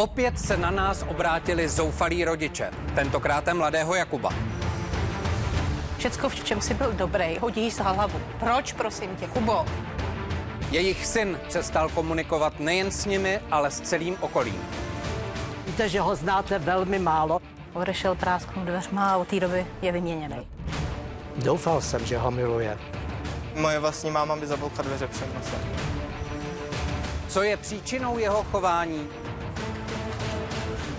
Opět se na nás obrátili zoufalí rodiče, tentokrát mladého Jakuba. Všecko, v čem jsi byl dobrý, hodíš za hlavu. Proč, prosím tě, Kubo? Jejich syn přestal komunikovat nejen s nimi, ale s celým okolím. Víte, že ho znáte velmi málo. Odešel prásknout dveřma a od té doby je vyměněný. Doufal jsem, že ho miluje. Moje vlastní máma by zabouchla dveře před nosem. Co je příčinou jeho chování?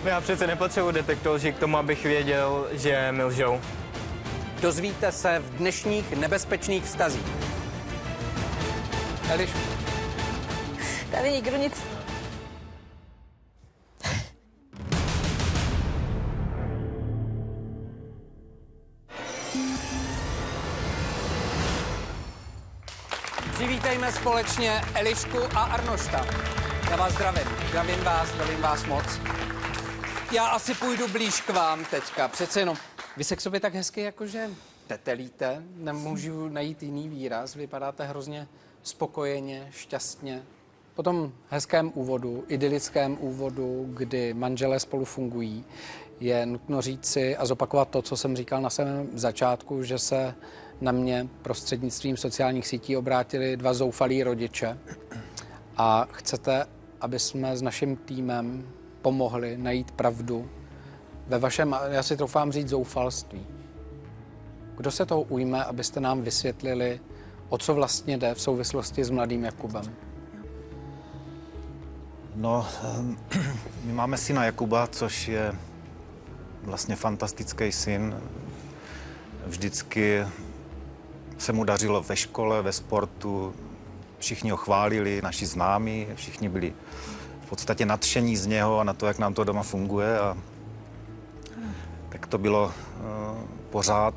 Já přece nepotřebuji detektor lži k tomu, abych věděl, že mi lžou. Dozvíte se v dnešních nebezpečných vztazích. Elišku. Tady nikdo nic... Přivítejme společně Elišku a Arnošta. Já vás zdravím vás moc. Já asi půjdu blíž k vám teďka, přece jenom. Vy se k sobě tak hezky jakože tetelíte, nemůžu najít jiný výraz, vypadáte hrozně spokojeně, šťastně. Po tom hezkém úvodu, idylickém úvodu, kdy manželé spolu fungují, je nutno říci a zopakovat to, co jsem říkal na samém začátku, že se na mě prostřednictvím sociálních sítí obrátili dva zoufalí rodiče a chcete, aby jsme s naším týmem pomohli najít pravdu ve vašem, já si troufám říct, zoufalství. Kdo se toho ujme, abyste nám vysvětlili, o co vlastně jde v souvislosti s mladým Jakubem? No, my máme syna Jakuba, což je vlastně fantastický syn. Vždycky se mu dařilo ve škole, ve sportu. Všichni ho chválili, naši známí, všichni byli v podstatě nadšení z něho a na to, jak nám to doma funguje. A tak to bylo pořád,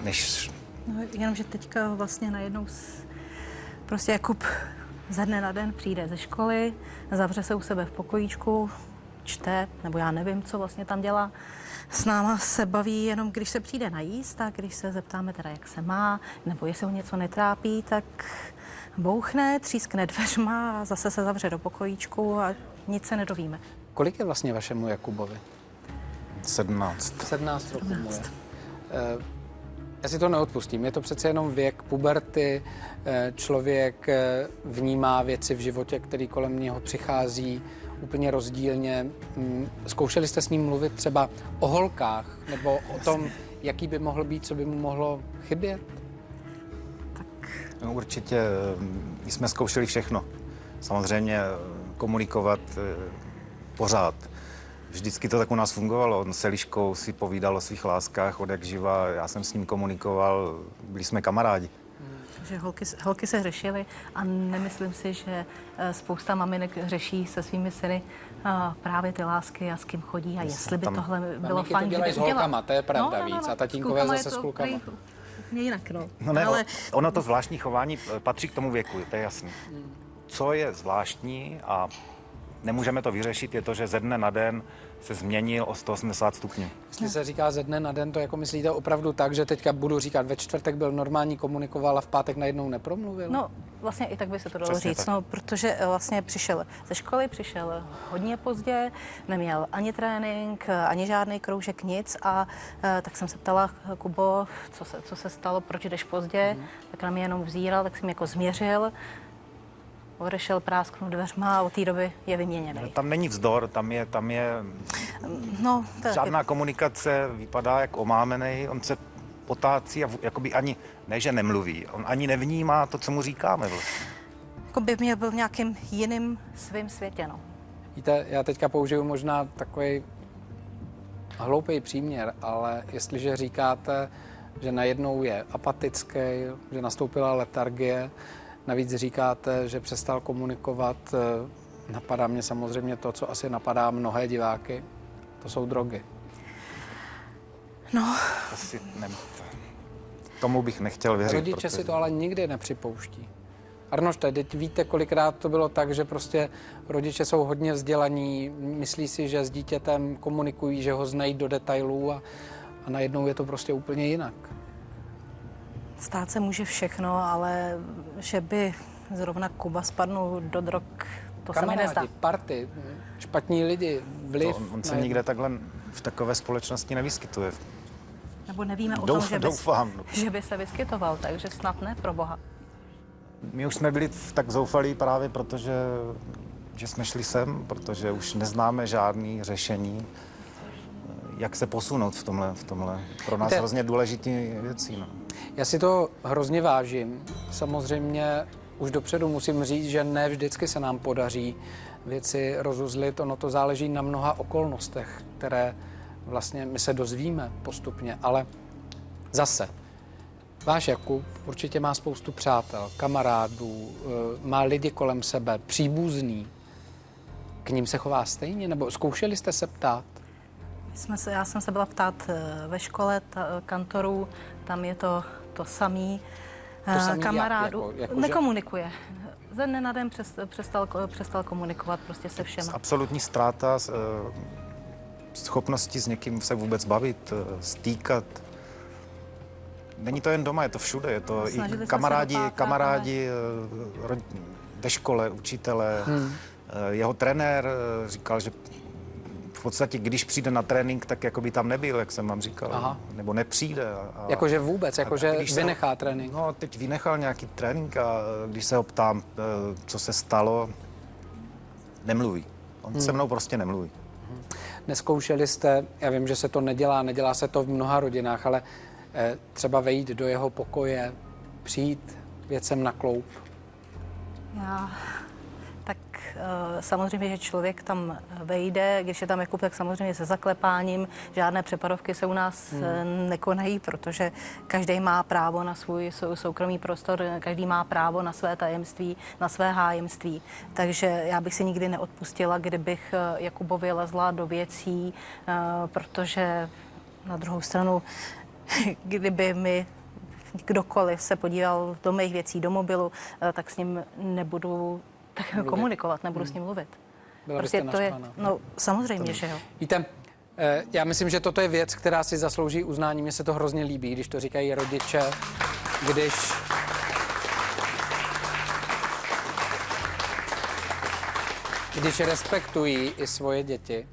než... No, jenomže teďka vlastně najednou prostě Jakub ze dne na den přijde ze školy, zavře se u sebe v pokojíčku, čte, nebo já nevím, co vlastně tam dělá. S náma se baví jenom, když se přijde najíst a když se zeptáme teda, jak se má, nebo jestli ho něco netrápí, tak bouchne, třískne dveřma a zase se zavře do pokojíčku a nic se nedovíme. Kolik je vlastně vašemu Jakubovi? 17. 17 roků mu je. Já si to neodpustím. Je to přece jenom věk puberty. Člověk vnímá věci v životě, které kolem něho přichází úplně rozdílně. Zkoušeli jste s ním mluvit třeba o holkách nebo o tom, jaký by mohl být, co by mu mohlo chybět? No, určitě jsme zkoušeli všechno. Samozřejmě komunikovat pořád. Vždycky to tak u nás fungovalo. On s Eliškou si povídal o svých láskách od jak živa. Já jsem s ním komunikoval, byli jsme kamarádi. Že holky se hřešily a nemyslím si, že spousta maminek řeší se svými syny právě ty lásky a s kým chodí a jestli by tohle bylo fajn, to dělají s holkama, to je pravda víc. A tatínkové zase s klukama. Jinak, no. No ne, ale... ono to zvláštní chování patří k tomu věku, to je jasný. Co je zvláštní a nemůžeme to vyřešit, je to, že ze dne na den se změnil o 180 stupňů. Jestli se říká ze dne na den, to jako myslíte opravdu tak, že teďka budu říkat, ve čtvrtek byl normální, komunikoval a v pátek najednou nepromluvil? No, vlastně i tak by se to dalo Přesně říct, tak. no, protože vlastně přišel ze školy, přišel hodně pozdě, neměl ani trénink, ani žádný kroužek, nic a tak jsem se ptala, Kubo, co se stalo, proč jdeš pozdě, tak na mě jenom vzíral, tak jsem jako změřil, odešel prásknout dveřma a od té doby je vyměněný. Tam není vzdor, tam je No, žádná komunikace, vypadá jak omámenej, on se potácí a jakoby ani, ne že nemluví, on ani nevnímá to, co mu říkáme vlastně. Jako by mě byl v nějakém jiném svém světě, no. Víte, já teďka použiju možná takový hloupý příměr, ale jestliže říkáte, že najednou je apatický, že nastoupila letargie, navíc říkáte, že přestal komunikovat, napadá mě samozřejmě to, co asi napadá mnohé diváky, to jsou drogy. No. Asi ne, tomu bych nechtěl věřit. Rodiče si to ale nikdy nepřipouští. Arnošte, teď víte, kolikrát to bylo tak, že prostě rodiče jsou hodně vzdělaní, myslí si, že s dítětem komunikují, že ho znají do detailů a najednou je to prostě úplně jinak. Stát se může všechno, ale že by zrovna Kuba spadnul do drog, To se mi nezdá. Kamarádi, party, špatní lidi, vliv. On se na- nikde takhle v takové společnosti nevyskytuje. Nebo nevíme o tom, Doufám. že by se vyskytoval, takže snad ne, pro boha. My už jsme byli tak zoufalí právě protože že jsme šli sem, protože už neznáme žádný řešení, jak se posunout v tomhle pro nás Víte, hrozně důležitý věcí. No. Já si to hrozně vážím. Samozřejmě už dopředu musím říct, že ne vždycky se nám podaří věci rozuzlit. Ono to záleží na mnoha okolnostech, které vlastně my se dozvíme postupně. Ale zase, váš Jakub určitě má spoustu přátel, kamarádů, má lidi kolem sebe, příbuzný. K ním se chová stejně? Nebo zkoušeli jste se ptát? Já jsem se byla ptát ve škole kantorů, tam je to samý. To samý Kamarádů jak? Jako, nekomunikuje. Ze dne na den přestal komunikovat prostě se všema. Absolutní ztráta schopnosti s někým se vůbec bavit, stýkat. Není to jen doma, je to všude. Je to Snažili jsme i se kamarádi, dopátrát, kamarádi ve škole, učitelé. Jeho trenér říkal, že v podstatě, když přijde na trénink, tak jako by tam nebyl, jak jsem vám říkal. Aha. Nebo nepřijde. Jakože vůbec, jakože když se- vynechá trénink. No, teď vynechal nějaký trénink a když se ho ptám, co se stalo, nemluví. On se mnou prostě nemluví. Neskoušeli jste, já vím, že se to nedělá se to v mnoha rodinách, ale třeba vejít do jeho pokoje, přijít věcem na kloup. Tak samozřejmě, že člověk tam vejde, když je tam Jakub, tak samozřejmě se zaklepáním. Žádné přepadovky se u nás nekonají, protože každý má právo na svůj soukromý prostor, každý má právo na své tajemství, na své hájemství. Takže já bych si nikdy neodpustila, kdybych Jakubovi lezla do věcí, protože na druhou stranu, kdyby mi kdokoliv se podíval do mých věcí, do mobilu, tak s ním nebudu komunikovat, nebudu s ním mluvit. Byla Prostě byste to je, naštvaná. no samozřejmě, že jo. Víte, já myslím, že toto je věc, která si zaslouží uznání. Mně se to hrozně líbí, když to říkají rodiče, když respektují i svoje děti.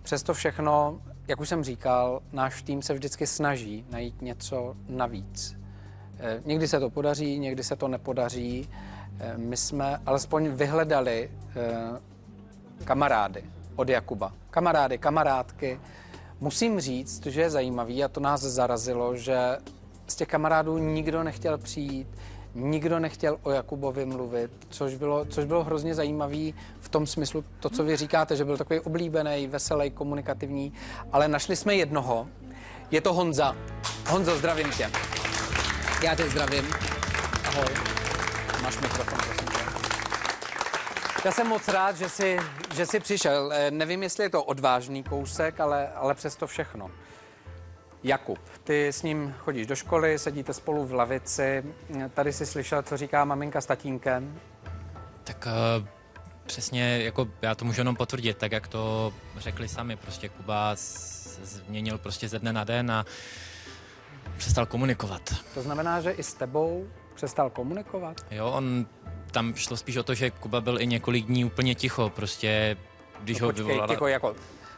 Přesto všechno, jak už jsem říkal, náš tým se vždycky snaží najít něco navíc. Někdy se to podaří, někdy se to nepodaří. My jsme alespoň vyhledali kamarády od Jakuba. Kamarády, kamarádky. Musím říct, že je zajímavý, a to nás zarazilo, že z těch kamarádů nikdo nechtěl přijít, nikdo nechtěl o Jakubovi mluvit, což bylo hrozně zajímavý v tom smyslu, to, co vy říkáte, že byl takový oblíbený, veselý, komunikativní, ale našli jsme jednoho. Je to Honza. Honzo, zdravím tě. Já tě zdravím. Ahoj. Máš mikrofon, prosím tě. Já jsem moc rád, že jsi přišel. Nevím, jestli je to odvážný kousek, ale přesto všechno. Jakub, ty s ním chodíš do školy, sedíte spolu v lavici. Tady jsi slyšel, co říká maminka s tatínkem. Tak přesně, jako já to můžu jenom potvrdit, tak jak to řekli sami, prostě Kuba změnil prostě ze dne na den a přestal komunikovat. To znamená, že i s tebou přestal komunikovat? Jo, tam šlo spíš o to, že Kuba byl i několik dní úplně ticho, prostě když ho vyvolala. Ticho, jako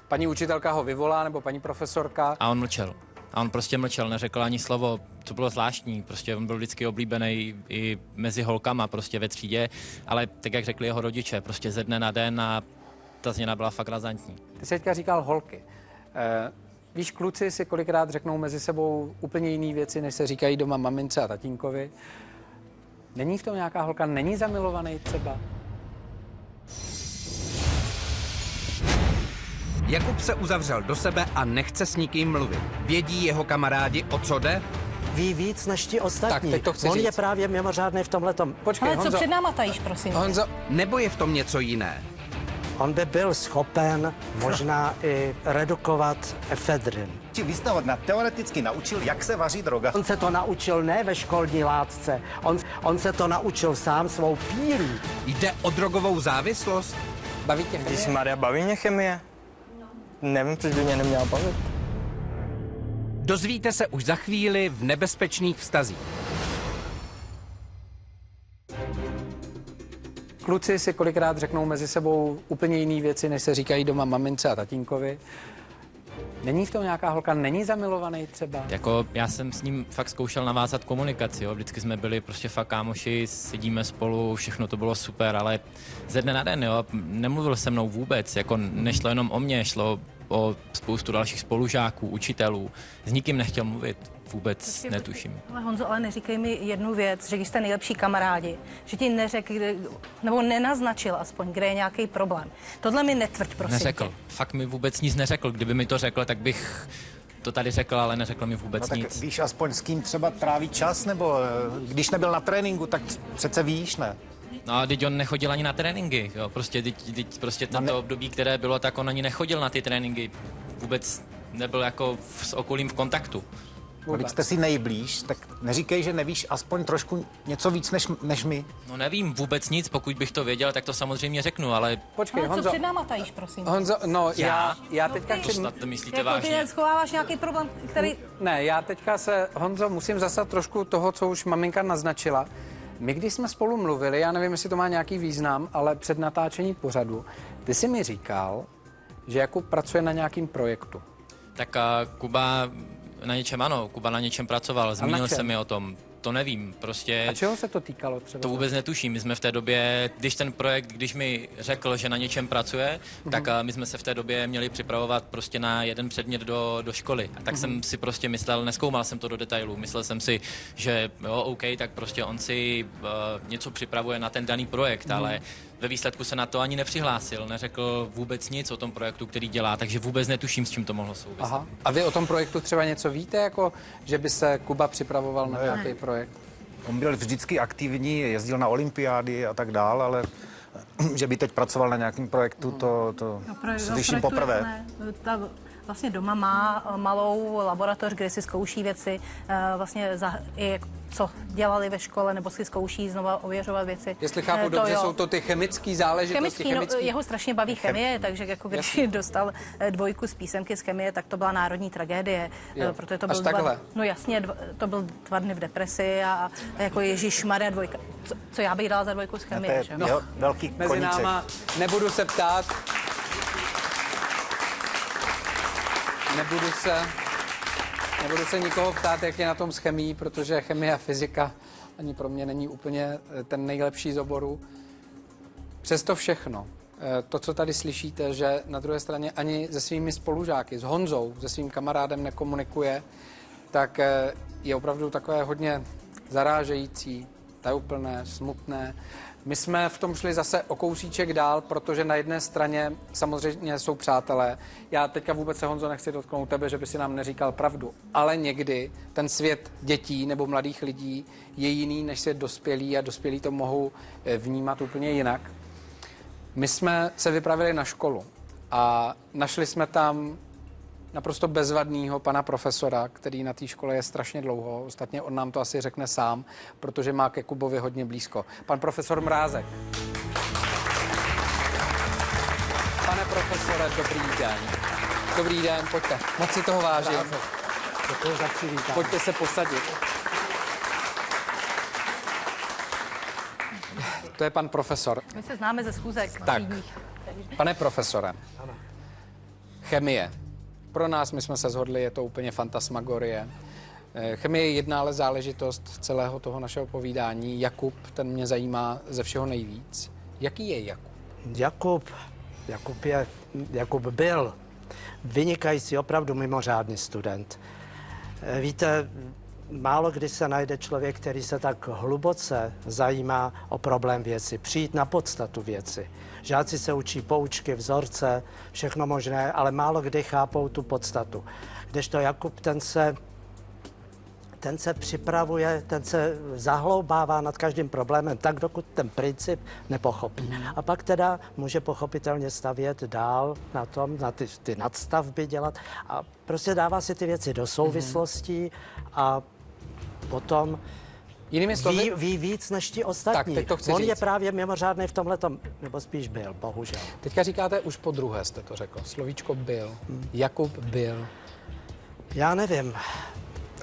paní učitelka ho vyvolá, nebo paní profesorka. A on mlčel. A on prostě mlčel, neřekl ani slovo, to bylo zvláštní, prostě on byl vždycky oblíbený i mezi holkama prostě ve třídě, ale tak jak řekli jeho rodiče, prostě ze dne na den a ta změna byla fakt razantní. Ty jsi teďka říkal holky. Víš, kluci si kolikrát řeknou mezi sebou úplně jiné věci, než se říkají doma mamince a tatínkovi. Není v tom nějaká holka, není zamilovaný třeba? Jakub se uzavřel do sebe a nechce s nikým mluvit. Vědí jeho kamarádi, o co jde? Ví víc než ti ostatní. Tak, teď to chci On je říct. právě mimořádný v tomhletom. Počkej, Ale co Honzo. před náma tajíš, prosím? Honzo, Nebo je v tom něco jiné? On by byl schopen možná i redukovat efedrin. Vy jste ho teoreticky naučil, jak se vaří droga. On se to naučil ne ve školní látce, on se to naučil sám svou pílí. Jde o drogovou závislost? baví tě chemie? Maria, baví mě chemie? Nevím, proč by mě neměla bavit. Dozvíte se už za chvíli v Nebezpečných vztazích. kluci si kolikrát řeknou mezi sebou úplně jiné věci, než se říkají doma mamince a tatínkovi. Není v tom nějaká holka, není zamilovaný třeba? Jako já jsem s ním fakt zkoušel navázat komunikaci, jo. Vždycky jsme byli prostě fakt kámoši, sedíme spolu, všechno to bylo super, ale ze dne na den, jo, nemluvil se mnou vůbec, jako nešlo jenom o mě, šlo o spoustu dalších spolužáků, učitelů, s nikým nechtěl mluvit, vůbec netuším. Ale Honzo, ale neříkej mi jednu věc, že když jste nejlepší kamarádi, že ti neřekl, nebo nenaznačil aspoň, kde je nějaký problém. Tohle mi netvrď, prosím. Neřekl, tě. fakt mi vůbec nic neřekl, kdyby mi to řekl, tak bych to tady řekl, ale neřekl mi vůbec No tak nic. víš aspoň s kým třeba tráví čas, nebo když nebyl na tréninku, tak přece víš, ne? No a teď on nechodil ani na tréninky, jo, teď prostě tento období, které bylo, tak on ani nechodil na ty tréninky, vůbec nebyl jako s okolím v kontaktu. Kolik jste si nejblíž, tak neříkej, že nevíš aspoň trošku něco víc než my. No nevím vůbec nic, pokud bych to věděl, tak to samozřejmě řeknu, ale Počkej, Ale co Honzo, před náma tajíš, prosím? Honzo, no Já? já teďka to chci... snad to myslíte Jako vážně. ty schováváš nějaký problém, který... Ne, já teďka se, Honzo, musím zastat trošku toho, co už maminka naznačila. My, když jsme spolu mluvili, já nevím, jestli to má nějaký význam, ale před natáčení pořadu, ty jsi mi říkal, že Jakub pracuje na nějakým projektu. Tak Kuba na něčem ano, Kuba na něčem pracoval, zmínil čem? se mi o tom. To nevím, prostě A čeho se to týkalo třeba? to vůbec netuším. My jsme v té době, když mi řekl, že na něčem pracuje, tak my jsme se v té době měli připravovat prostě na jeden předmět do školy. A tak jsem si prostě myslel, nezkoumal jsem to do detailů, myslel jsem si, že jo, OK, tak prostě on si něco připravuje na ten daný projekt, ale ve výsledku se na to ani nepřihlásil, neřekl vůbec nic o tom projektu, který dělá, takže vůbec netuším, s čím to mohlo souviset. Aha. A vy o tom projektu třeba něco víte, jako že by se Kuba připravoval na nějaký projekt? On byl vždycky aktivní, jezdil na olympiády a tak dál, ale že by teď pracoval na nějakém projektu, to slyším poprvé. Ne, vlastně doma má malou laboratoř, kde si zkouší věci, vlastně i co dělali ve škole, nebo si zkouší znova ověřovat věci. Jestli chápu dobře, jsou to ty chemické záležitosti. Chemický, no, jeho strašně baví chemie, takže jako když dostal 2 z písemky z chemie, tak to byla národní tragédie. Jo. Protože to Až byl takhle? no jasně, to byl 2 dny v depresi a jako Ježišmarja 2. Co já bych dala za 2 z To chemie, je že? velký Mezi koníček. náma nebudu se ptát. Nebudu se nikoho ptát, jak je na tom s chemií, protože chemie a fyzika ani pro mě není úplně ten nejlepší z oborů. Přesto všechno, to, co tady slyšíte, že na druhé straně ani se svými spolužáky, s Honzou, se svým kamarádem nekomunikuje, tak je opravdu takové hodně zarážející, tajuplné, smutné. My jsme v tom šli zase o kousíček dál, protože na jedné straně samozřejmě jsou přátelé. Já teďka vůbec se, Honzo, nechci dotknout tebe, že by si nám neříkal pravdu, ale někdy ten svět dětí nebo mladých lidí je jiný než svět dospělý a dospělí to mohou vnímat úplně jinak. My jsme se vypravili na školu a našli jsme tam naprosto bezvadného pana profesora, který na té škole je strašně dlouho. Ostatně on nám to asi řekne sám, protože má ke Kubovi hodně blízko. Pan profesor Mrázek. Pane profesore, dobrý den. Dobrý den, pojďte. Moc si toho vážím. Děkuji za přivítání. Pojďte se posadit. To je pan profesor. My se známe ze schůzek Tak. třídních. Pane profesore, chemie. Pro nás, my jsme se shodli, je to úplně fantasmagorie. Chemie je jedna ale záležitost celého toho našeho povídání. Jakub, ten mě zajímá ze všeho nejvíc. Jaký je Jakub? Jakub byl vynikající, opravdu mimořádný student. Víte, málo kdy se najde člověk, který se tak hluboce zajímá o problém věci, přijít na podstatu věci. Žáci se učí poučky, vzorce, všechno možné, ale málo kdy chápou tu podstatu. Kdežto Jakub, ten se připravuje, ten se zahloubává nad každým problémem tak, dokud ten princip nepochopí. A pak teda může pochopitelně stavět dál na tom, na ty nadstavby dělat a prostě dává si ty věci do souvislostí a potom Jinými slovy, ví víc než ti ostatní. Tak, teď to chci On říct. je právě mimořádný v tomhletom, nebo spíš byl, bohužel. teďka říkáte už po druhé, jste to řekl. Slovíčko byl. Jakub byl. Já nevím,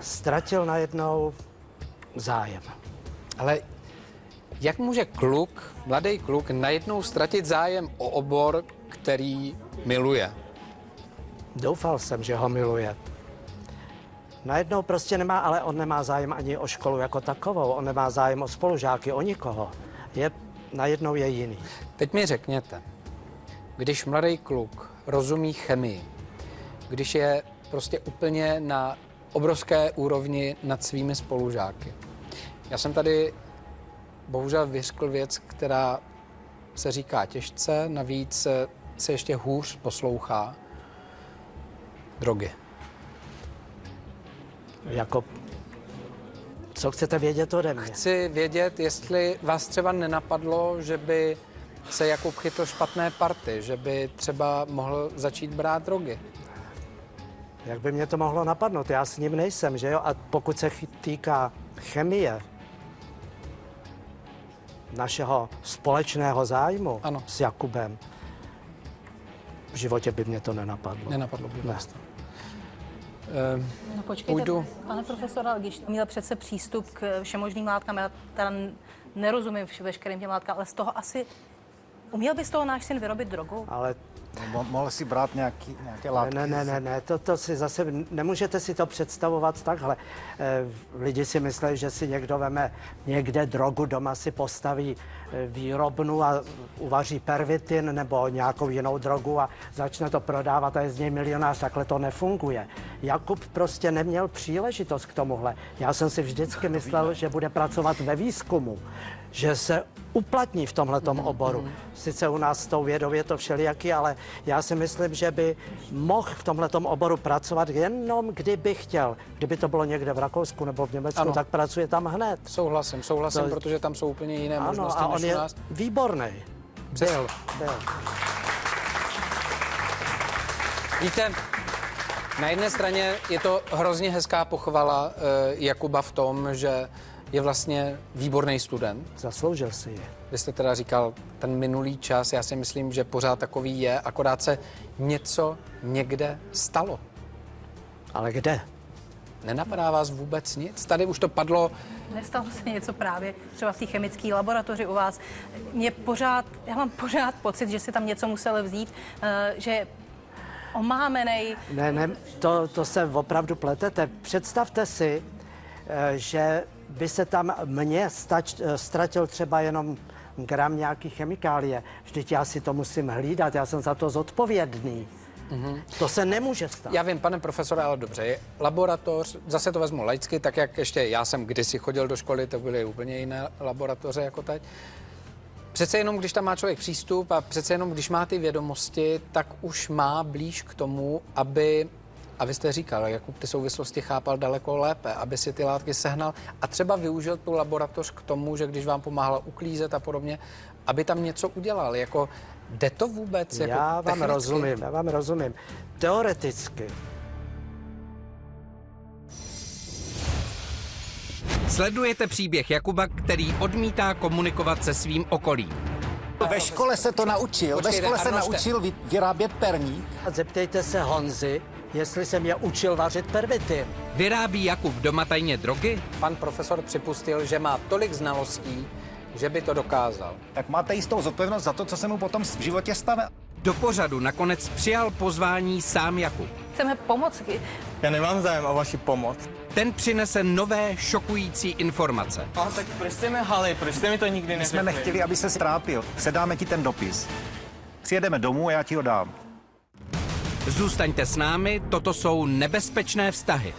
ztratil najednou zájem. Ale Jak může mladý kluk, najednou ztratit zájem o obor, který miluje? Doufal jsem, že ho miluje. Najednou prostě nemá, ale on nemá zájem ani o školu jako takovou, on nemá zájem o spolužáky, o nikoho. Najednou je jiný. Teď mi řekněte, když mladý kluk rozumí chemii, když je prostě úplně na obrovské úrovni nad svými spolužáky. Já jsem tady bohužel vyřkl věc, která se říká těžce, navíc se ještě hůř poslouchá. Drogy. Jako, co chcete vědět ode mě? Chci vědět, jestli vás třeba nenapadlo, že by se Jakub chytl špatné party, že by třeba mohl začít brát drogy. Jak by mě to mohlo napadnout? Já s ním nejsem, že jo? A pokud se týká chemie, našeho společného zájmu Ano. s Jakubem, v životě by mě to nenapadlo. Nenapadlo by vás to. No počkejte, Půjdu. pane profesora, když měl přece přístup k všemožným látkám, já teda nerozumím veškerým těm látkám, ale z toho asi, uměl by z toho náš syn vyrobit drogu? Ale Mohl si brát nějaké látky. ne, to si zase, nemůžete si to představovat takhle. Lidi si myslí, že si někdo veme někde drogu, doma si postaví výrobnu a uvaří pervitin nebo nějakou jinou drogu a začne to prodávat a je z něj milionář. Takhle to nefunguje. Jakub prostě neměl příležitost k tomuhle. Já jsem si vždycky myslel, že bude pracovat ve výzkumu, že se uplatní v tomhletom oboru. Sice u nás s tou vědou je to všelijaký, ale já si myslím, že by mohl v tomhletom oboru pracovat jenom kdyby chtěl. Kdyby to bylo někde v Rakousku nebo v Německu, Ano. tak pracuje tam hned. Souhlasím, protože tam jsou úplně jiné Ano, možnosti a on než u je nás. výborný. Byl. Víte, na jedné straně je to hrozně hezká pochvala Jakuba v tom, že je vlastně výborný student. Zasloužil si je. Vy jste teda říkal ten minulý čas, já si myslím, že pořád takový je, akorát se něco někde stalo. Ale kde? Nenapadá vás vůbec nic? Tady už to padlo. Nestalo se něco právě třeba v té chemické laboratoři u vás? Já mám pořád pocit, že si tam něco museli vzít, že omámenej. Ne, to se opravdu pletete. Představte si, že by se tam mně ztratil třeba jenom gram nějaký chemikálie. Vždyť já si to musím hlídat, já jsem za to zodpovědný. To se nemůže stát. Já vím, pane profesore, ale dobře, je laboratoř, zase to vezmu laicky, tak jak ještě já jsem kdysi chodil do školy, to byly úplně jiné laboratoře jako teď. Přece jenom, když tam má člověk přístup a přece jenom, když má ty vědomosti, tak už má blíž k tomu, aby, a vy jste říkal, Jakub ty souvislosti chápal daleko lépe, aby si ty látky sehnal a třeba využil tu laboratoř k tomu, že když vám pomáhala uklízet a podobně, aby tam něco udělal. Jako, jde to vůbec? Jako Já technicky? vám rozumím. Teoreticky. Sledujete příběh Jakuba, který odmítá komunikovat se svým okolím. Ve škole se to naučil. Počkejte, Ve škole se Arnošte. naučil vyrábět perník. A zeptejte se Honzy, jestli jsem je učil vařit pervitin. Vyrábí Jakub doma tajně drogy? Pan profesor připustil, že má tolik znalostí, že by to dokázal. Tak máte jistou zodpovědnost za to, co se mu potom v životě stane. Do pořadu nakonec přijal pozvání sám Jakub. Chceme pomoci. Já nemám zájem o vaši pomoc. Ten přinese nové šokující informace. A tak proč jste mi hali, proč jste mi to nikdy My jsme neřekli? nechtěli, aby se strápil. Předáme ti ten dopis. Přijedeme domů a já ti ho dám. Zůstaňte s námi, toto jsou nebezpečné vztahy.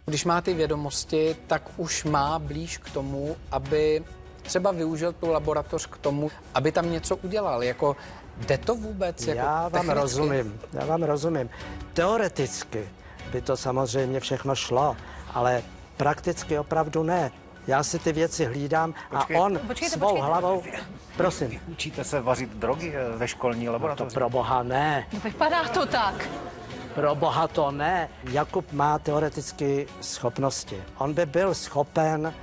Když má ty vědomosti, tak už má blíž k tomu, aby třeba využil tu laboratoř k tomu, aby tam něco udělal. Jako, jde to vůbec? Jako Já vám technicky? rozumím. Teoreticky by to samozřejmě všechno šlo, ale prakticky opravdu ne. Já si ty věci hlídám a on svou hlavou... Prosím, Učíte se vařit drogy ve školní to laboratoři? pro boha ne. No, vypadá to tak. Pro boha to ne. Jakub má teoreticky schopnosti. On by byl schopen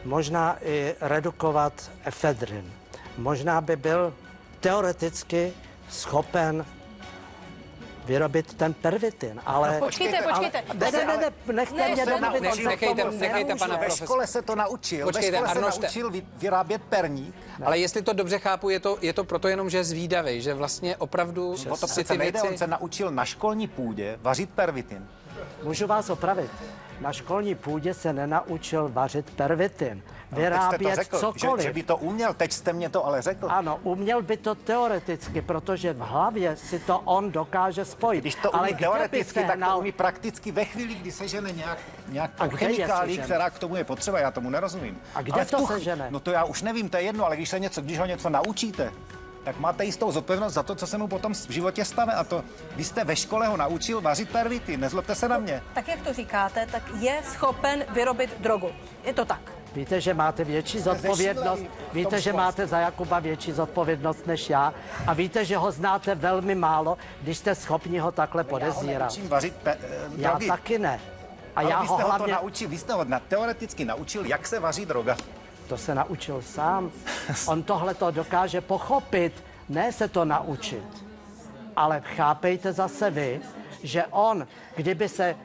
možná i redukovat efedrin. Možná by byl teoreticky schopen vyrobit ten pervitin, ale... Počkejte. Nechte mě domluvit, on se k tomu nechejte pana nemůže. Ve škole se to naučil. Počkejte, Ve škole se Arnošte. naučil vyrábět perník. Ale jestli to dobře chápu, je to proto jenom, že je zvídavý, že vlastně opravdu O to si přece ty nejde, on věci... se naučil na školní půdě vařit pervitin. Můžu vás opravit. Na školní půdě se nenaučil vařit pervitin. Teď jste to Vyrábět řekl, cokoliv. že by to uměl, teď jste mě to ale řekl. Ano, uměl by to teoreticky, protože v hlavě si to on dokáže spojit. Když to ale umí teoreticky, tak to sehnal- umí prakticky ve chvíli, kdy sežene nějakou A kde je chemikálii, sežene? která k tomu je potřeba, já tomu nerozumím. A kde Ale v to tu sežene? No to já už nevím, to je jedno, ale když ho něco naučíte, tak máte jistou zodpovědnost za to, co se mu potom v životě stane. A to, vy jste ve škole ho naučil vařit pervitin, nezlobte se na mě. Tak jak to říkáte, tak je schopen vyrobit drogu. Je to tak. Víte, že máte větší zodpovědnost, zešílený v tom víte, že školství. máte za Jakuba větší zodpovědnost než já a víte, že ho znáte velmi málo, když jste schopni ho takhle Já ho podezírat. neučím vařit Já drogy. taky ne. A Ale já vy ho jste ho to hlavně, naučil, vy jste ho teoreticky naučil, jak se vaří droga. to se naučil sám. On tohle to dokáže pochopit, ne se to naučit. Ale chápejte zase vy, že on, kdyby se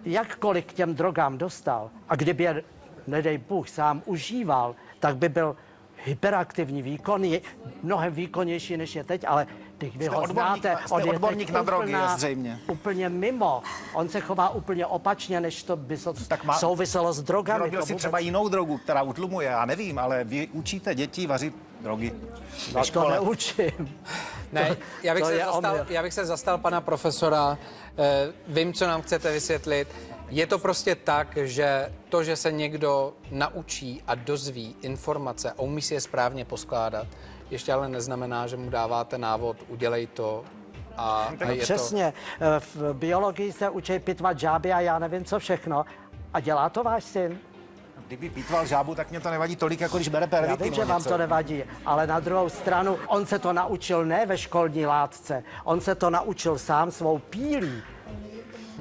jakkoliv k těm drogám dostal a kdyby je, nedej Bůh, sám užíval, tak by byl hyperaktivní, výkonný, mnohem výkonnější, než je teď, ale když vy Jste ho odborník znáte, na- jste on je odborník teď na drogy, zřejmě. úplně mimo. On se chová úplně opačně, než to by Tak má- souviselo s drogami. Vyrobil To si vůbec- třeba jinou drogu, která utlumuje, já nevím, ale vy učíte děti vařit drogy. No to neučím. Ne, to je omyl. já bych se zastal pana profesora, vím, co nám chcete vysvětlit. Je to prostě tak, že to, že se někdo naučí a dozví informace a umí si je správně poskládat, ještě ale neznamená, že mu dáváte návod, udělej to a je to... Přesně. V biologii se učí pitvat žáby a já nevím co všechno. A dělá to váš syn? Kdyby pítval žábu, tak mě to nevadí tolik, jako když bere Já pervitin. vím, že vám to nevadí, ale na druhou stranu, on se to naučil ne ve školní látce, on se to naučil sám svou pílí,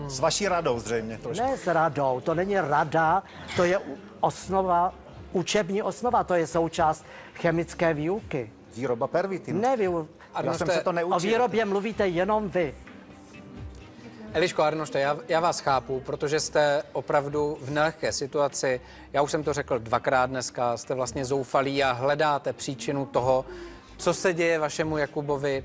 S vaší radou zřejmě trošku. ne s radou, to není rada, to je osnova, učební osnova, to je součást chemické výuky. Výroba pervitinu. Ne, Já jsem se to neučil. o výrobě mluvíte jenom vy. Eliško, Arnošte, já vás chápu, protože jste opravdu v nelehké situaci. Já už jsem to řekl dvakrát dneska, jste vlastně zoufalí a hledáte příčinu toho, co se děje vašemu Jakubovi.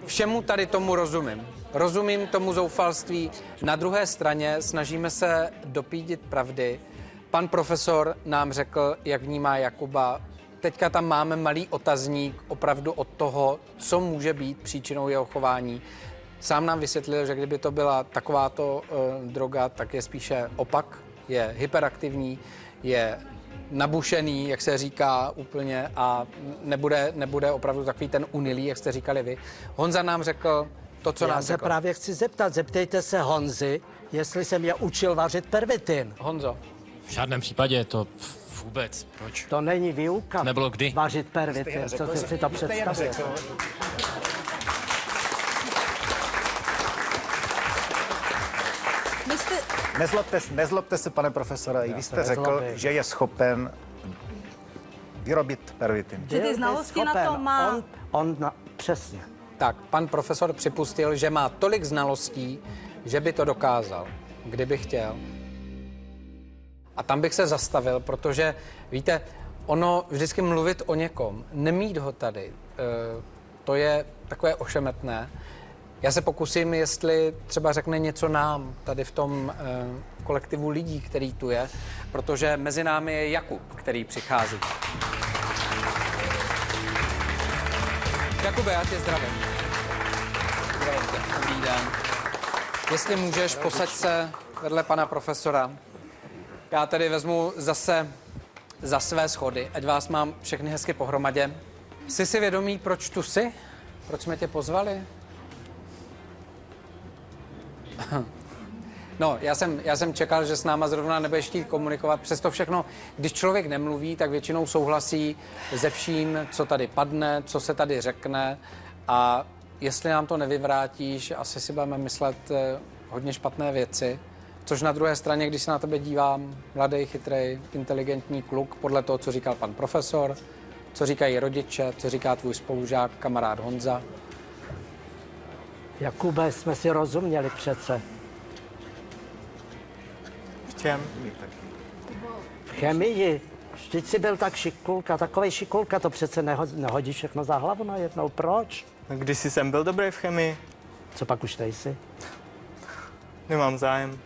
Všemu tady tomu rozumím. Rozumím tomu zoufalství. Na druhé straně snažíme se dopídit pravdy. Pan profesor nám řekl, jak vnímá Jakuba. Teďka tam máme malý otazník opravdu od toho, co může být příčinou jeho chování. Sám nám vysvětlil, že kdyby to byla takováto droga, tak je spíše opak, je hyperaktivní, je nabušený, jak se říká úplně, a nebude opravdu takový ten unilý, jak jste říkali vy. Honza nám řekl to, co Já nám se řekl. právě chci zeptat, zeptejte se Honzy, jestli jsem je učil vařit pervitin. Honzo, V žádném případě to vůbec, proč? To není výuka. Nebylo kdy. Vařit pervitin, co si to představujete? Vy jste, Nezlobte se, pane profesore, i vy jste se řekl, nezlobím. že je schopen vyrobit pervitin. že ty Byl by znalosti na schopen. to má. Přesně. tak, pan profesor připustil, že má tolik znalostí, že by to dokázal, kdyby chtěl. A tam bych se zastavil, protože, víte, ono vždycky mluvit o někom, nemít ho tady, to je takové ošemetné. Já se pokusím, jestli třeba řekne něco nám, tady v tom kolektivu lidí, který tu je, protože mezi námi je Jakub, který přichází. Jakube, já tě zdravím. Zdravím tě. Dobrý den. Jestli můžeš, posaď se vedle pana profesora. Já tady vezmu zase za své schody, ať vás mám všechny hezky pohromadě. Jsi si vědomý, proč tu jsi? Proč jsme tě pozvali? No, já jsem čekal, že s náma zrovna nebudeš chtít komunikovat. Přesto všechno, když člověk nemluví, tak většinou souhlasí se vším, co tady padne, co se tady řekne. A jestli nám to nevyvrátíš, asi si budeme myslet hodně špatné věci. Což na druhé straně, když se na tebe dívám, mladý, chytrý, inteligentní kluk, podle toho, co říkal pan profesor, co říkají rodiče, co říká tvůj spolužák, kamarád Honza. Jakube, jsme si rozuměli přece. V čem? V chemii. Vždyť jsi byl tak šikulka, takovej šikulka, to přece nehodí všechno za hlavu najednou. Proč? No, kdysi jsem byl dobrý v chemii. Co pak už nejsi? Nemám zájem.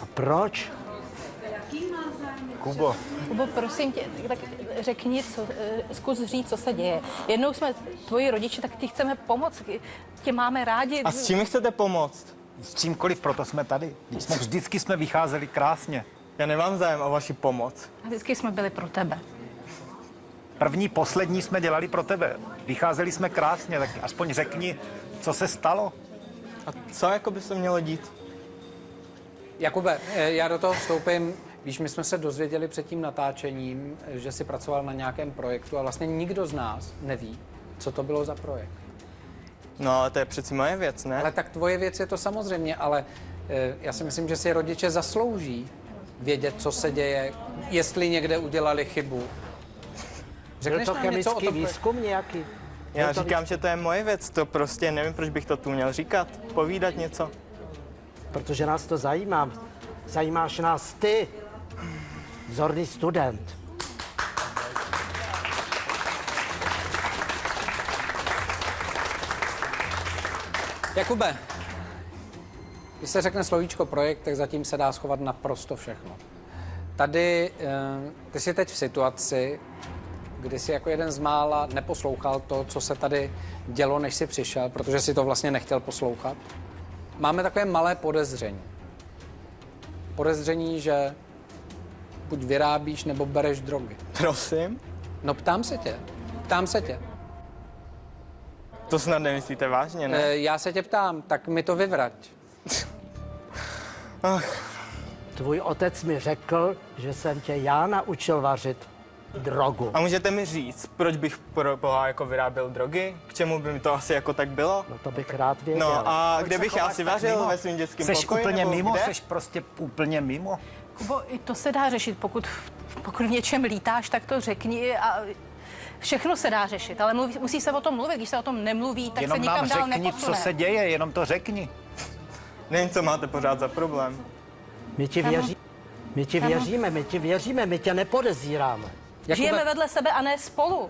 A proč? Kubo, Kubo, prosím tě, tak řekni, zkus říct, co se děje. Jednou jsme tvoji rodiče, tak ti chceme pomoct, tě máme rádi. A s čím mi chcete pomoct? s čímkoliv, proto jsme tady. Vždycky jsme vycházeli krásně. Já nemám zájem o vaši pomoc. Vždycky jsme byli pro tebe. První, poslední jsme dělali pro tebe. Vycházeli jsme krásně, tak aspoň řekni, co se stalo. A co jako by se mělo dít? Jakube, já do toho vstoupím. Víš, my jsme se dozvěděli před tím natáčením, že jsi pracoval na nějakém projektu a vlastně nikdo z nás neví, co to bylo za projekt. No, ale to je přeci moje věc, ne? Ale tak tvoje věc je to samozřejmě, ale já si myslím, že si rodiče zaslouží vědět, co se děje, jestli někde udělali chybu. Byl Řekneš to nám něco o chemický tom výzkum nějaký? Já říkám, že to je moje věc, to prostě nevím, proč bych to tu měl říkat, povídat něco. Protože nás to zajímá. Zajímáš nás ty, vzorný student. Jakube, když se řekne slovíčko projekt, tak zatím se dá schovat naprosto všechno. Tady, ty jsi teď v situaci, kdy jsi jako jeden z mála neposlouchal to, co se tady dělo, než jsi přišel, protože si to vlastně nechtěl poslouchat. Máme takové malé podezření. Podezření, že buď vyrábíš, nebo bereš drogy. Prosím? No ptám se tě. To snad nemyslíte vážně, ne? Já se tě ptám, tak mi to vyvrať. Tvůj otec mi řekl, že jsem tě já naučil vařit drogu. A můžete mi říct, proč bych pro Boha jako vyráběl drogy? K čemu by mi to asi jako tak bylo? No to bych rád věděl. No a Proč kde se bych já chováš si tak vařil mimo? ve svým dětském Seš pokoji? úplně nebo mimo, kde? seš prostě úplně mimo. Kubo, i to se dá řešit, pokud v něčem lítáš, tak to řekni a všechno se dá řešit, ale musí se o tom mluvit. Když se o tom nemluví, tak Jenom se nikam nám dál řekni, neposune. co se děje, jenom to řekni. Nevím, co máte pořád za problém. My ti věříme, my tě nepodezíráme. Žijeme vedle sebe a ne spolu.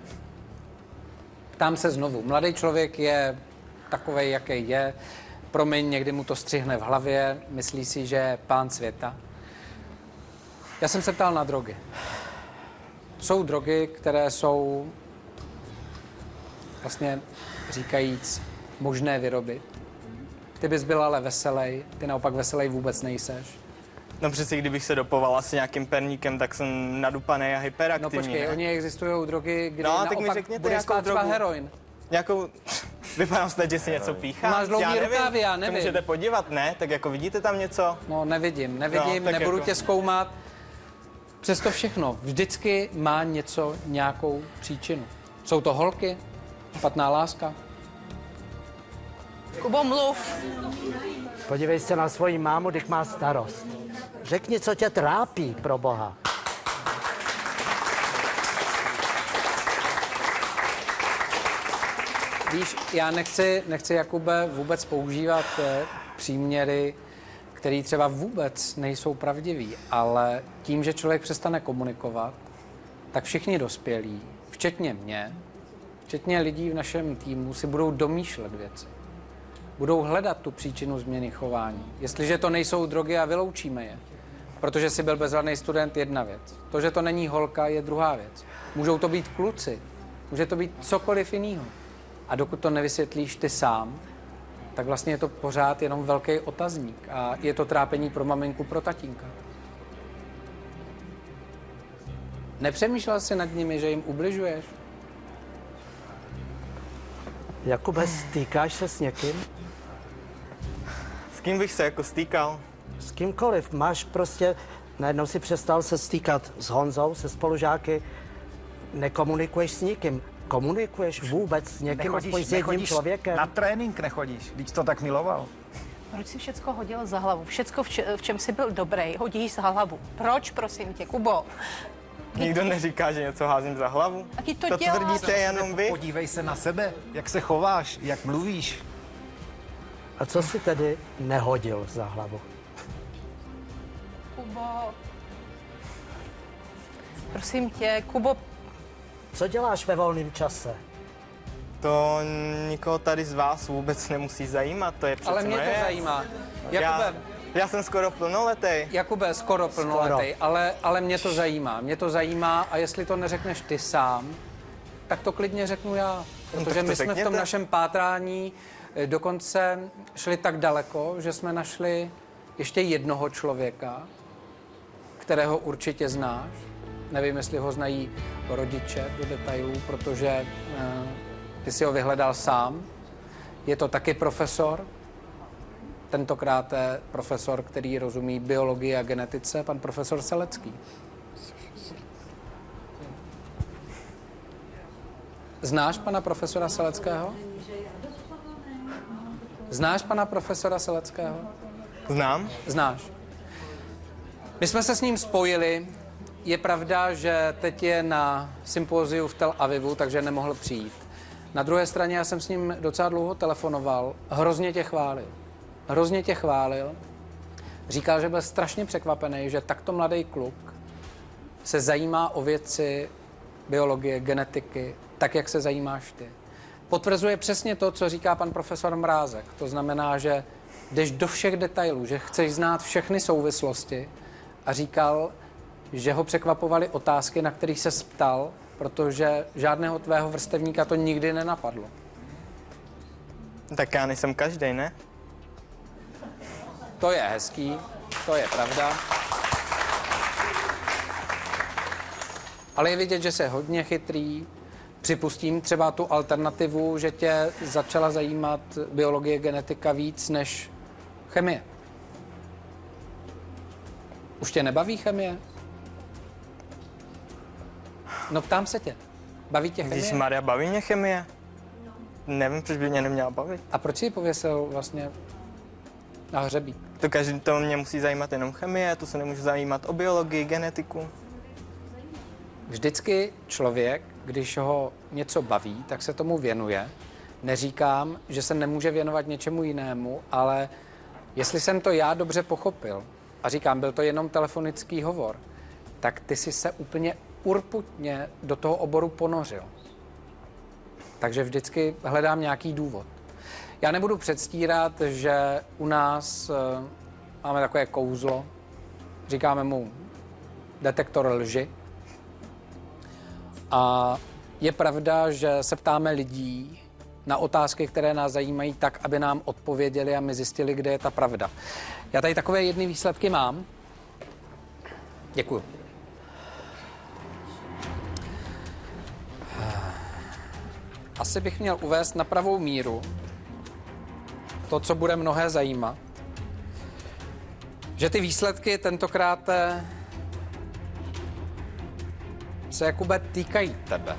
Ptám se znovu. Mladý člověk je takovej, jaký je. Promiň, někdy mu to střihne v hlavě. Myslí si, že je pán světa. Já jsem se ptal na drogy. Jsou drogy, které jsou vlastně říkajíc možné vyrobit. Ty bys byl ale veselej, ty naopak veselej vůbec nejseš. No přeci, kdybych se dopoval asi nějakým perníkem, tak jsem nadupaný a No hyperaktivní. počkej, ne? oni existují drogy, kdy No, tak mi naopak řekněte, bude jakou spát třeba drogu. heroin. Nějakou... Vypadám snad, že si něco píchám. Máš dlouhý Já nevím. rukávy, já Se nevím. můžete podívat, ne? Tak jako vidíte tam něco? No nevidím, No, tak nebudu jako. tě zkoumat. Přesto všechno, vždycky má něco, nějakou příčinu. Jsou to holky, špatná láska. Kubo, mluv. Podívej se na svoji mámu, když má starost. Řekni, co tě trápí, pro Boha. Víš, já nechci Jakube, vůbec používat příměry, které třeba vůbec nejsou pravdivý, ale tím, že člověk přestane komunikovat, tak všichni dospělí, včetně mě, včetně lidí v našem týmu, si budou domýšlet věci. Budou hledat tu příčinu změny chování. Jestliže to nejsou drogy a vyloučíme je, protože jsi byl bezvadný student, jedna věc. To, že to není holka, je druhá věc. Můžou to být kluci, může to být cokoliv jiného. A dokud to nevysvětlíš ty sám, tak vlastně je to pořád jenom velký otazník a je to trápení pro maminku, pro tatínka. Nepřemýšlel jsi nad nimi, že jim ubližuješ? Jakube, stýkáš se s někým? S kým bych se jako stýkal? S kýmkoliv. Máš prostě, najednou si přestal se stýkat s Honzou, se spolužáky, nekomunikuješ s nikým. Komunikuješ vůbec s někým, aspoň s jedním člověkem? Na trénink nechodíš, když to tak miloval. Proč si všecko hodil za hlavu? Všecko, v čem jsi byl dobrý, hodíš za hlavu. Proč, prosím tě, Kubo? Nikdo neříká, že něco házím za hlavu. Taky to děláš. tvrdíte jenom vy. Podívej se na sebe, jak se chováš, jak mluvíš. A co si tedy nehodil za hlavu? Kubo, prosím tě, Kubo, Co děláš ve volném čase? To nikoho tady z vás vůbec nemusí zajímat, to je přece Ale mě moje to věc. zajímá. Já, Jakube, já jsem skoro plnoletý. Jakube, skoro plnoletej, ale mě to zajímá. Mě to zajímá a jestli to neřekneš ty sám, tak to klidně řeknu já. Protože tak to my jsme v tom řekněte. našem pátrání dokonce šli tak daleko, že jsme našli ještě jednoho člověka, kterého určitě znáš. Nevím, jestli ho znají rodiče do detailů, protože ty si ho vyhledal sám. Je to taky profesor, tentokrát je profesor, který rozumí biologii a genetice, pan profesor Selecký. Znáš pana profesora Seleckého? Znáš pana profesora Seleckého? Znám? Znáš. My jsme se s ním spojili. Je pravda, že teď je na sympóziu v Tel Avivu, takže nemohl přijít. Na druhé straně já jsem s ním docela dlouho telefonoval. Hrozně tě chválil. Hrozně tě chválil. Říkal, že byl strašně překvapený, že takto mladý kluk se zajímá o věci biologie, genetiky, tak, jak se zajímáš ty. Potvrzuje přesně to, co říká pan profesor Mrázek. To znamená, že jdeš do všech detailů, že chceš znát všechny souvislosti a říkal, že ho překvapovaly otázky, na kterých se ptal, protože žádného tvého vrstevníka to nikdy nenapadlo. Tak já nejsem každý, ne? To je hezký, to je pravda. Ale je vidět, že jsi hodně chytrý. Připustím třeba tu alternativu, že tě začala zajímat biologie, genetika víc než chemie. Už tě nebaví chemie? No ptám se tě. Baví tě chemie? Když Maria, baví mě chemie? Nevím, proč by mě neměla bavit. A proč jsi ji pověsil vlastně na hřebík? To mě musí zajímat jenom chemie, to se nemůžu zajímat o biologii, genetiku. Vždycky člověk, když ho něco baví, tak se tomu věnuje. Neříkám, že se nemůže věnovat něčemu jinému, ale jestli jsem to já dobře pochopil, a říkám, byl to jenom telefonický hovor, tak ty jsi se úplně urputně do toho oboru ponořil. Takže vždycky hledám nějaký důvod. Já nebudu předstírat, že u nás máme takové kouzlo, říkáme mu detektor lži. A je pravda, že se ptáme lidí na otázky, které nás zajímají tak, aby nám odpověděli a my zjistili, kde je ta pravda. Já tady takové jedny výsledky mám. Děkuju. Asi bych měl uvést na pravou míru to, co bude mnohé zajímat. Že ty výsledky tentokrát se, Jakube, týkají tebe.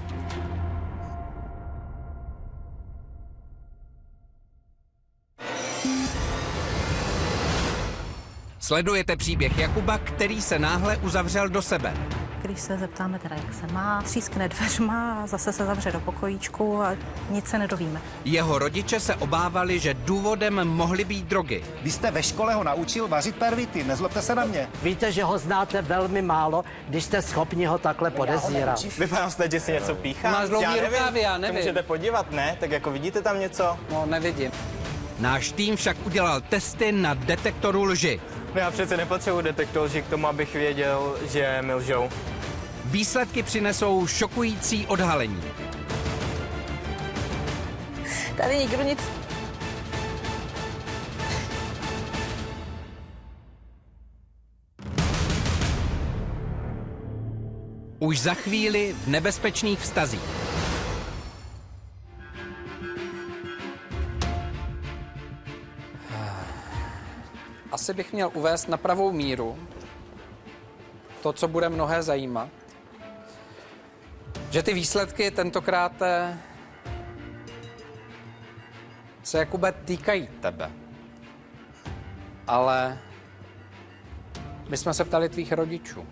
Sledujete příběh Jakuba, který se náhle uzavřel do sebe. když se zeptáme teda, jak se má, třískne dveřma a zase se zavře do pokojíčku a nic se nedovíme. Jeho rodiče se obávali, že důvodem mohly být drogy. Vy jste ve škole ho naučil vařit pervity, nezlobte se na mě. Víte, že ho znáte velmi málo, když jste schopni ho takhle podezírat. Vypadám snad, že si něco píchám. Máš dlouhý Já nevím, rukávy, já to nevím. můžete podívat, ne? Tak jako vidíte tam něco? No, nevidím. Náš tým však udělal testy na detektoru lži. No já přece nepotřebuji detektor lži k tomu, abych věděl, že mi lžou. Výsledky přinesou šokující odhalení. Tady nikdo nic... Už za chvíli v nebezpečných vztazích. Asi bych měl uvést na pravou míru to, co bude mnohé zajímat. Že ty výsledky tentokrát se, Jakube, týkají tebe. Ale my jsme se ptali tvých rodičů.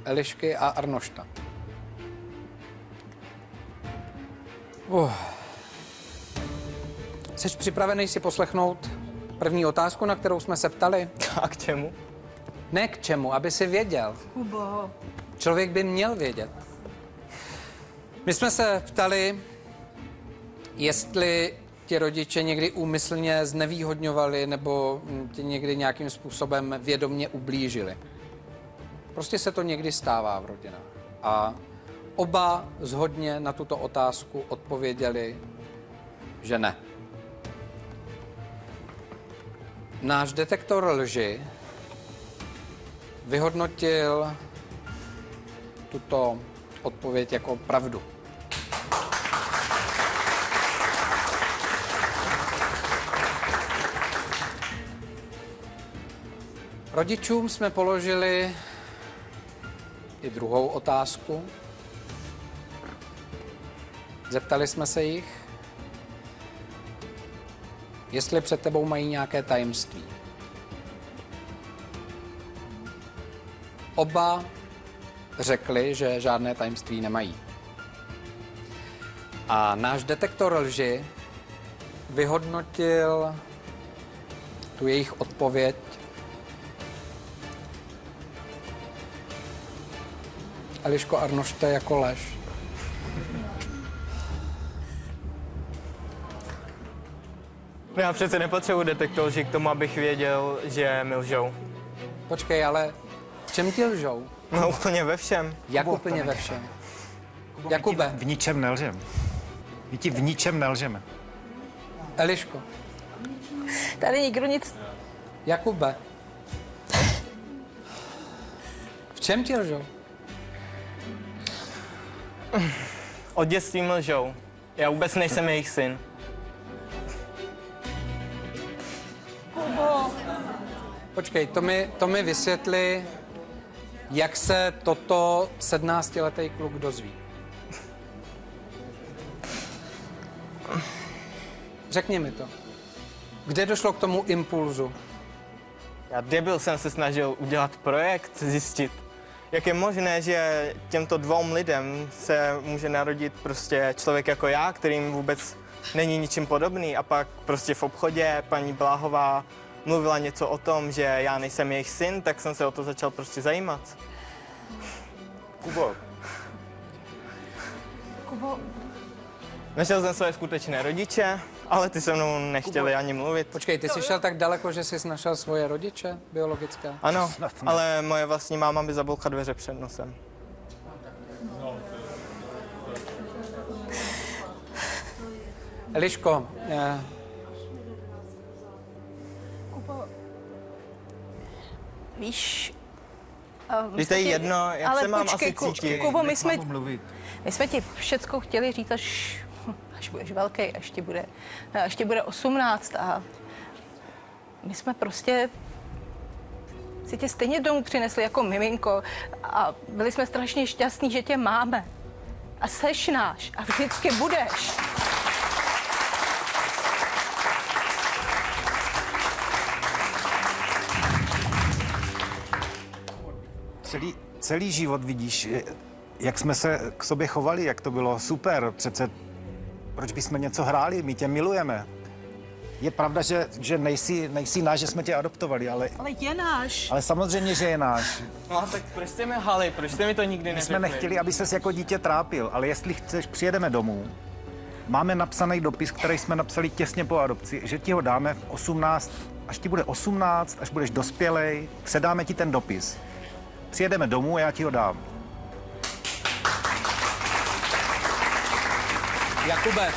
Elišky a Arnošta. Jsi připravený si poslechnout první otázku, na kterou jsme se ptali? A k čemu? Ne k čemu, aby si věděl. Kubo. Člověk by měl vědět. My jsme se ptali, jestli ti rodiče někdy úmyslně znevýhodňovali nebo ti někdy nějakým způsobem vědomně ublížili. Prostě se to někdy stává v rodinách. A oba shodně na tuto otázku odpověděli, že ne. Náš detektor lži vyhodnotil tuto odpověď jako pravdu. Rodičům jsme položili i druhou otázku. Zeptali jsme se jich, jestli před tebou mají nějaké tajemství. Oba řekli, že žádné tajemství nemají. A náš detektor lži vyhodnotil tu jejich odpověď Eliško Arnošte jako lež. Já přece nepotřebuji detektor lži k tomu, abych věděl, že mi lžou. Počkej, ale v čem ti lžou? No úplně ve všem. Jak úplně ve všem? Jakube, V ničem nelžem. My ti v ničem nelžeme. Eliško, Tady nikdo nic... Jakube. V čem ti lžou? Od dětství mi lžou. Já vůbec nejsem jejich syn. Počkej, to mi vysvětli, jak se toto 17letý kluk dozví. Řekni mi to. Kde došlo k tomu impulzu? Já debil jsem se snažil udělat projekt, zjistit, jak je možné, že těmto dvou lidem se může narodit prostě člověk jako já, kterým vůbec není ničím podobný. A pak prostě v obchodě paní Bláhová mluvila něco o tom, že já nejsem jejich syn, tak jsem se o to začal prostě zajímat. Kubo, Kubo, Našel jsem své skutečné rodiče, ale ty se mnou nechtěli ani mluvit. Počkej, ty jsi šel tak daleko, že jsi našel svoje rodiče biologické? Ano, Snad ne. ale moje vlastní máma mi zabouchla dveře před nosem. Eliško, víš... Víš, to je jedno, jak ale se mám počkej, asi cítit. Kubo, nech mámu mluvit. my jsme ti všecko chtěli říct, až budeš velký, až ti bude 18 a my jsme prostě si tě stejně domů přinesli jako miminko a byli jsme strašně šťastní, že tě máme. A seš náš a vždycky budeš. Celý život vidíš, jak jsme se k sobě chovali, jak to bylo super. Přece proč bychom něco hráli? My tě milujeme. Je pravda, že nejsi náš, že jsme tě adoptovali, ale je náš. ale samozřejmě, že je náš. No tak proč jste mi lhali, proč jste mi to nikdy My neřekli? jsme nechtěli, aby ses jako dítě trápil, ale jestli chceš, přijedeme domů. Máme napsaný dopis, který jsme napsali těsně po adopci, že ti ho dáme v 18, až ti bude 18, až budeš dospělej, předáme ti ten dopis. Přijedeme domů a já ti ho dám. Jakube,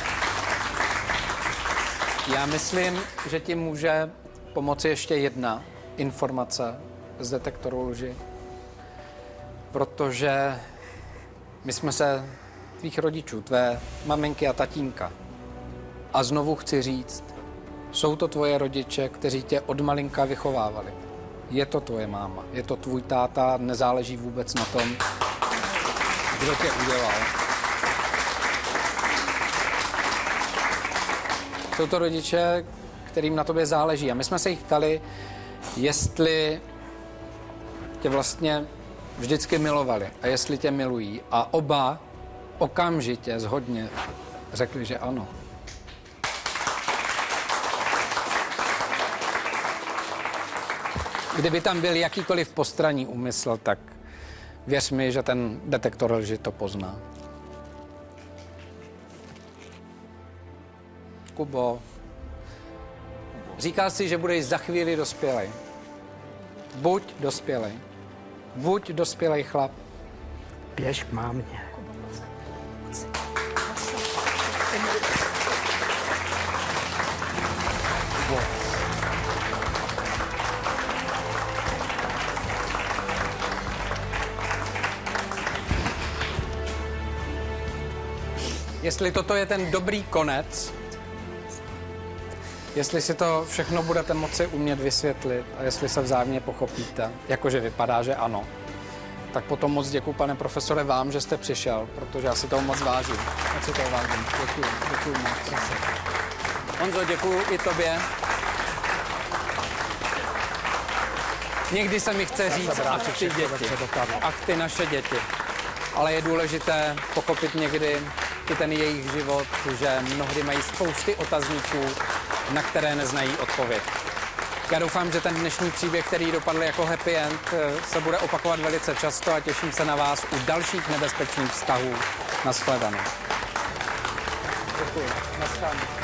já myslím, že ti může pomoci ještě jedna informace z detektoru lži. Protože my jsme se tvých rodičů, tvé maminky a tatínka. A znovu chci říct, jsou to tvoje rodiče, kteří tě od malinka vychovávali. Je to tvoje máma, je to tvůj táta, nezáleží vůbec na tom, kdo tě udělal. Jsou to rodiče, kterým na tobě záleží. A my jsme se jich ptali, jestli tě vlastně vždycky milovali a jestli tě milují. A oba okamžitě zhodně řekli, že ano. Kdyby tam byl jakýkoliv postranní úmysl, tak věř mi, že ten detektor lži to pozná. Kubo, říkal jsi, že budeš za chvíli dospělej. Buď dospělej. Buď dospělej chlap. Běž k mámě. Jestli toto je ten dobrý konec, jestli si to všechno budete moci umět vysvětlit a jestli se vzájemně pochopíte, jakože vypadá, že ano, tak potom moc děkuji, pane profesore, vám, že jste přišel, protože já si toho moc vážím. Moc si toho vážím. Děkuji moc. Honzo, děkuji i tobě. Někdy se mi chce říct, ach ty děti, ach ty naše děti. Ale je důležité pochopit někdy i ten jejich život, že mnohdy mají spousty otazníků, na které neznají odpověď. Já doufám, že ten dnešní příběh, který dopadl jako happy end, se bude opakovat velice často a těším se na vás u dalších nebezpečných vztahů. Nashledanou. Děkuji. Nashledanou.